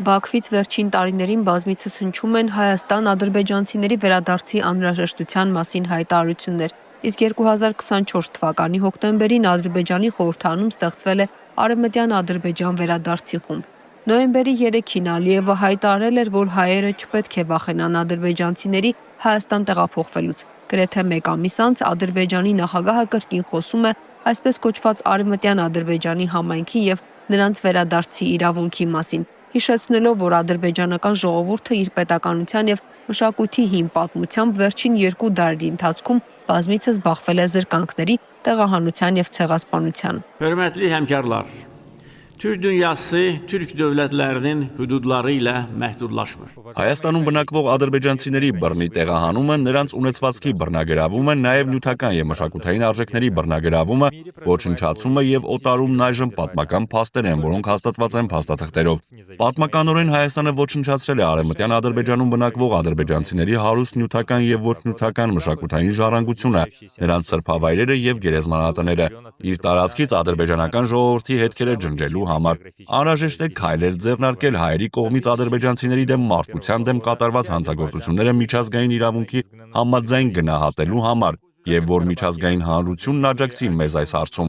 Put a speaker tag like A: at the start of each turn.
A: Բաքվից վերջին տարիներին բազմիցս հնչում են Հայաստան ադրբեջանցիների վերադարձի անհրաժեշտության մասին հայտարարություններ, իսկ 2024 թվականի հոկտեմբերին Ադրբեջանի խորհրդարանում ստեղծվել է Արևմտյան Ադրբեջան վերադարձի խումբ։ Նոյեմբերի 3-ին Ալիևը հայտարարել էր, որ հայերը չպետք է վախենան ադրբեջանցիների Հայաստան տեղափոխվելուց։ Գրեթե մեկ ամիս անց Ադրբեջանի նախագահը կրկին խոսում է այսպես կոչված Արևմտյան Ադրբեջանի համայնքի եւ նրանց վերադարձի իրավունքի մասին, հիշեցնելով, որ ադրբեջանական ժողովուրդը իր պետականության եւ մշակույթի հին պատմությամբ վերջին 2 դարերի ընթացքում բազմիցս բախվել է զրկանքների, տեղահանության եւ ցեղասպանության։
B: Hörmətli həmkarlar, Türk dünyası Türk dövlətlərinin hüdudları ilə məhdudlaşmır.
C: Հայաստանում բնակվող ադրբեջանցիների բռնի տեղահանումը, նրանց ունեցվածքի բռնագրավումը, նաև նյութական եւ մշակութային արժեքների բռնագրավումը, ոչնչացումը եւ օտարումն այժմ պատմական փաստեր են, որոնք հաստատված են փաստաթղթերով։ Պատմականորեն Հայաստանը ոչնչացրել է Արևմտյան Ադրբեջանում բնակվող ադրբեջանցիների հարուստ նյութական եւ ոչ նյութական մշակութային ժառանգությունը, նրանց սրբավայրերը եւ գերեզմանատները, իր տարածքից ադրբեջանական ժողովրդի հետքերը ջնջելու համար անհրաժեշտ է քայլեր ձեռնարկել հայերի կողմից ադրբեջանցիների դեմ մարդկության դեմ կատարված հանցագործությունները միջազգային իրավունքի համաձայն գնահատելու համար եւ որ միջազգային հանրությունն աջակցի մեզ այս հարցում։